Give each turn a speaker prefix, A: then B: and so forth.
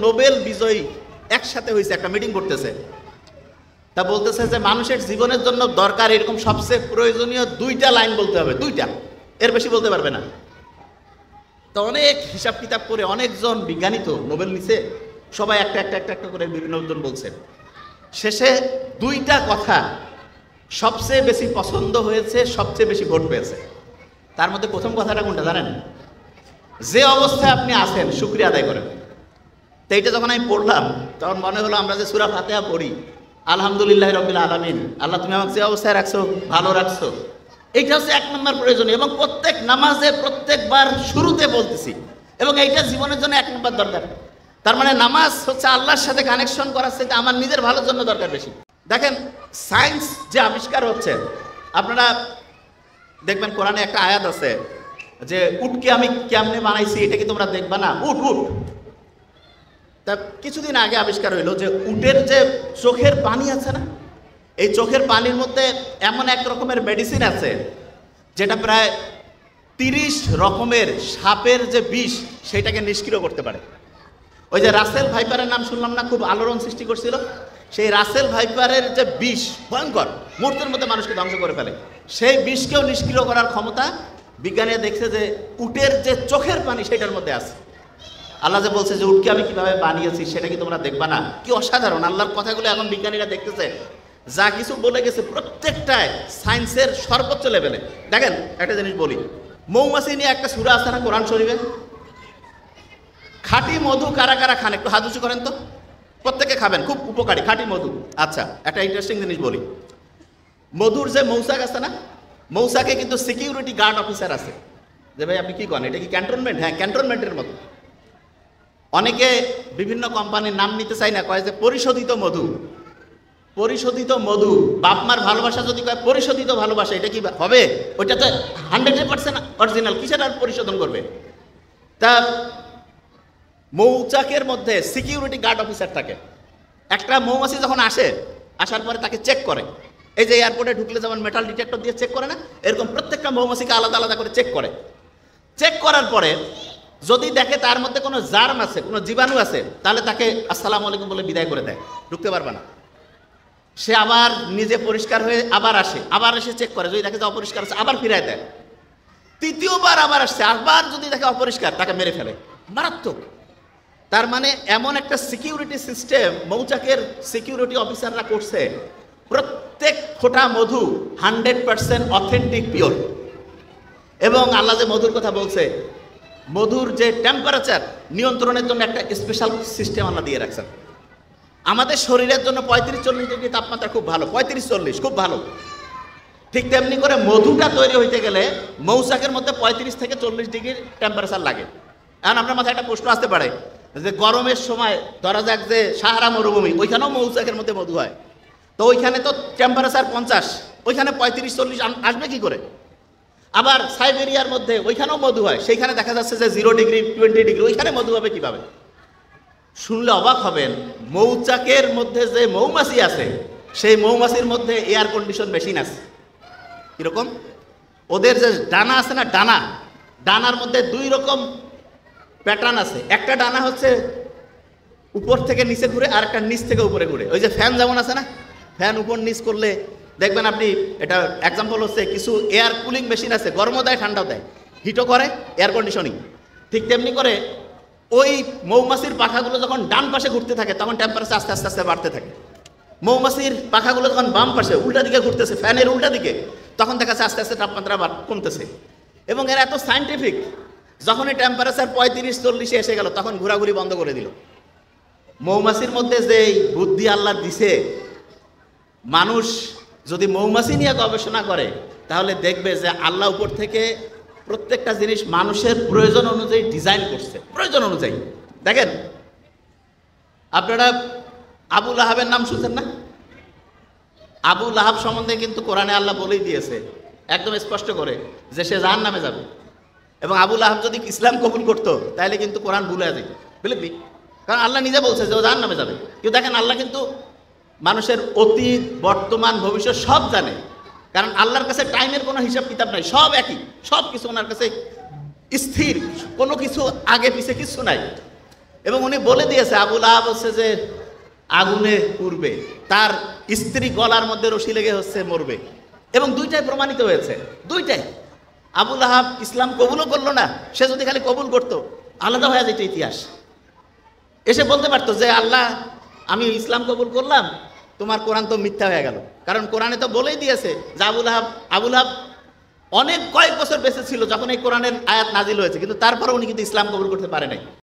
A: Nobel বিজয়ী একসাথে হয়েছে, একটা মিটিং করতেছে, তা বলতেছে যে মানুষের জীবনের জন্য দরকার এরকম সবচেয়ে প্রয়োজনীয় 2টা লাইন বলতে হবে, 2টা, এর বেশি বলতে পারবে না। তো অনেক হিসাব কিতাব করে অনেকজন বিজ্ঞানী তো নোবেল নিছে, সবাই একটা একটা একটা একটা করে বিভিন্ন জন বলছে, শেষে 2টা কথা সবচেয়ে বেশি পছন্দ হয়েছে, সবচেয়ে বেশি ভোট পেয়েছে। তার মধ্যে প্রথম কথাটা কোনটা জানেন? যে অবস্থায় আপনি আছেন শুকরিয়া আদায় করেন। তো এইটা যখন আমি পড়লাম তখন মনে হলো আমরা যে সূরা ফাতিহা পড়ি, আলহামদুলিল্লাহ রাব্বিল আলামিন, আল্লাহ তুমি আমাকে যে অবস্থায় রাখছো ভালো রাখছো, এইটা হচ্ছে 1 নম্বর প্রয়োজনীয়, এবং প্রত্যেক নামাজে প্রত্যেকবার শুরুতে বলতেছি, এবং এইটা জীবনের জন্য 1 নম্বর দরকার। তার মানে নামাজ হচ্ছে আল্লাহর সাথে কানেকশন করার সাথে আমার নিজের ভালোর জন্য দরকার বেশি। দেখেন সায়েন্স যে আবিষ্কার হচ্ছে, আপনারা দেখবেন কোরআনে একটা আয়াত আছে যে উটকে আমি কেমনে বানাইছি এটা কি তোমরা দেখবা না, উট উট। তা কিছুদিন আগে আবিষ্কার হইলো যে উটের যে চোখের পানি আছে না, এই চোখের পানির মধ্যে এমন এক রকমের মেডিসিন আছে যেটা প্রায় 30 রকমের সাপের যে বিষ সেটাকে নিষ্ক্রিয় করতে পারে। ওই যে রাসেল ভাইপারের নাম শুনলাম না, খুব আলোড়ন সৃষ্টি করছিল, সেই রাসেল ভাইপারের যে বিষ ভয়ঙ্কর, মুহূর্তের মধ্যে মানুষকে ধ্বংস করে ফেলে, সেই বিষকেও নিষ্ক্রিয় করার ক্ষমতা বিজ্ঞানীরা দেখছে যে উটের যে চোখের পানি সেটার মধ্যে আছে। আল্লাহ যে বলছে যে উটকে আমি কিভাবে বানিয়েছি সেটা কি তোমরা দেখবা না, কি অসাধারণ আল্লাহর কথাগুলো এখন বিজ্ঞানীরা দেখতেছে, যা কিছু বলে গেছে প্রত্যেকটায় সায়েন্সের সর্বোচ্চ লেভেলে। দেখেন একটা জিনিস বলি, মৌমাছি নিয়ে একটা সূরা আছে না কোরআন শরীফে, খাঁটি মধু কারা কারা খান, একটু হাত উঁচু করেন তো, প্রত্যেকে খাবেন, খুব উপকারী খাঁটি মধু। আচ্ছা একটা ইন্টারেস্টিং জিনিস বলি, মধুর যে মৌচাক আছে না, মৌচাকে কিন্তু সিকিউরিটি গার্ড অফিসার আছে, যে ভাই আপনি কি করেন, এটা কি ক্যান্টনমেন্ট? হ্যাঁ ক্যান্টনমেন্টের মতো। অনেকে বিভিন্ন কোম্পানির নাম নিতে চাই না, কয় যে পরিশোধিত মধু, পরিশোধিত মধু, বাপমার ভালোবাসা যদি কয় পরিশোধিত ভালোবাসা, এটা কি হবে? ওইটা তো 100% অরিজিনাল, কিসের আর পরিশোধন করবে? তা মৌচাকের মধ্যে সিকিউরিটি গার্ড অফিসার থাকে, একটা মৌমাছি যখন আসে, আসার পরে তাকে চেক করে, এই যে এয়ারপোর্টে ঢুকলে যেমন মেটাল ডিটেক্টর দিয়ে চেক করে না, এরকম প্রত্যেকটা মৌমাছিকে আলাদা আলাদা করে চেক করে। চেক করার পরে যদি দেখে তার মধ্যে কোনো জার্ম আছে, কোনো জীবাণু আছে, তাহলে তাকে আসসালামু আলাইকুম বলে বিদায় করে দেয়, ঢুকতে পারবে না। সে আবার নিজে পরিষ্কার হয়ে আবার আসে, আবার এসে চেক করে, যদি দেখে যে অপরিষ্কার আছে আবার ফিরায় দেয়, তৃতীয়বার আবার আসছে, আবার যদি দেখে অপরিষ্কার তাকে মেরে ফেলে, মারাত্মক। তার মানে এমন একটা সিকিউরিটি সিস্টেম মৌচাকের সিকিউরিটি অফিসাররা করছে, প্রত্যেক ফোঁটা মধু 100% অথেন্টিক পিওর। এবং আল্লাহ যে মধুর কথা বলছে, মধুর যে টেম্পারেচার নিয়ন্ত্রণের জন্য একটা স্পেশাল সিস্টেম আল্লাহ দিয়ে রাখছেন। আমাদের শরীরের জন্য 35-40 ডিগ্রি তাপমাত্রা খুব ভালো, 35-40 খুব ভালো। ঠিক তেমনি করে মধুটা তৈরি হইতে গেলে মৌচাকের মধ্যে 35 থেকে 40 ডিগ্রি টেম্পারেচার লাগে। এখন আপনার মাথায় একটা প্রশ্ন আসতে পারে যে গরমের সময় ধরা যাক যে সাহারা মরুভূমি, ওইখানেও মৌচাকের মধ্যে মধু হয়, তো ওইখানে তো টেম্পারেচার 50, ওইখানে 35-40 আসবে কি করে? আবার সাইবেরিয়ার মধ্যে ওইখানেও মধু হয়, সেইখানে দেখা যাচ্ছে যে 0 ডিগ্রি 20 ডিগ্রি, ওইখানে মধু হবে কিভাবে? শুনলে অবাক হবেন, মৌচাকের মধ্যে যে মৌমাছি আছে সেই মৌমাছির মধ্যে এয়ার কন্ডিশন মেশিন আছে। কীরকম? ওদের যে ডানা আছে না, ডানার মধ্যে 2 রকম প্যাটার্ন আছে, একটা ডানা হচ্ছে উপর থেকে নিচে ঘুরে, আর একটা নিচ থেকে উপরে ঘুরে। ওই যে ফ্যান যেমন আছে না, ফ্যান উপর নিচ করলে দেখবেন আপনি, এটা এক্সাম্পল হচ্ছে কিছু এয়ার কুলিং মেশিন আছে, গরমও দেয় ঠান্ডাও দেয়, হিটও করে, এয়ার কন্ডিশনিং। ঠিক তেমনি করে ওই মৌমাছির পাখাগুলো যখন ডান পাশে ঘুরতে থাকে তখন টেম্পারেচার আস্তে আস্তে আস্তে বাড়তে থাকে। মৌমাছির পাখাগুলো যখন বাম পাশে উল্টা দিকে ঘুরতেছে, ফ্যানের উল্টা দিকে, তখন দেখা যাচ্ছে আস্তে আস্তে তাপমাত্রা কমতেছে। এবং এরা এত সায়েন্টিফিক, যখনই টেম্পারেচার 35-40 এসে গেল তখন ঘোরাঘুরি বন্ধ করে দিল। মৌমাছির মধ্যে যে বুদ্ধি আল্লাহ দিছে, মানুষ যদি মৌমাছি নিয়ে গবেষণা করে তাহলে দেখবে যে আল্লাহ উপর থেকে প্রত্যেকটা জিনিস মানুষের প্রয়োজন অনুযায়ী ডিজাইন করছে, প্রয়োজন অনুযায়ী। দেখেন আপনারা আবু লাহাবের নাম শুনছেন না? আবু লাহাব সম্বন্ধে কিন্তু কোরআনে আল্লাহ বলেই দিয়েছে একদম স্পষ্ট করে যে সে জাহান্নামে যাবে। এবং আবু লাহাব যদি ইসলাম কবুল করতো তাহলে কিন্তু কোরআন ভুলে যেত, বুঝলি? কারণ আল্লাহ নিজে বলছে যে ও জাহান্নামে যাবে। কিন্তু দেখেন আল্লাহ কিন্তু মানুষের অতীত, বর্তমান, ভবিষ্যৎ সব জানে, কারণ আল্লাহর কাছে টাইমের কোনো হিসাব কিতাব নাই, সব একই, সব কিছু ওনার কাছে স্থির, কোনো কিছু আগে পিছে কিছু নাই। এবং উনি বলে দিয়েছে আবু লাহাব হচ্ছে যে আগুনে পুড়বে, তার স্ত্রী গলার মধ্যে রশি লেগে হচ্ছে মরবে, এবং দুইটাই প্রমাণিত হয়েছে। দুইটাই। আবু লাহাব ইসলাম কবুলও করলো না, সে যদি খালি কবুল করতো আলাদা হয়ে যেত ইতিহাস। এসে বলতে পারতো যে আল্লাহ আমি ইসলাম কবুল করলাম, তোমার কোরআন তো মিথ্যা হয়ে গেল, কারণ কোরআনে তো বলেই দিয়েছে যে আবু লাহাব অনেক কয়েক বছর বেঁচে ছিল যখন এই কোরআনের আয়াত নাজিল হয়েছে, কিন্তু তারপরে উনি কিন্তু ইসলাম কবুল করতে পারে নাই।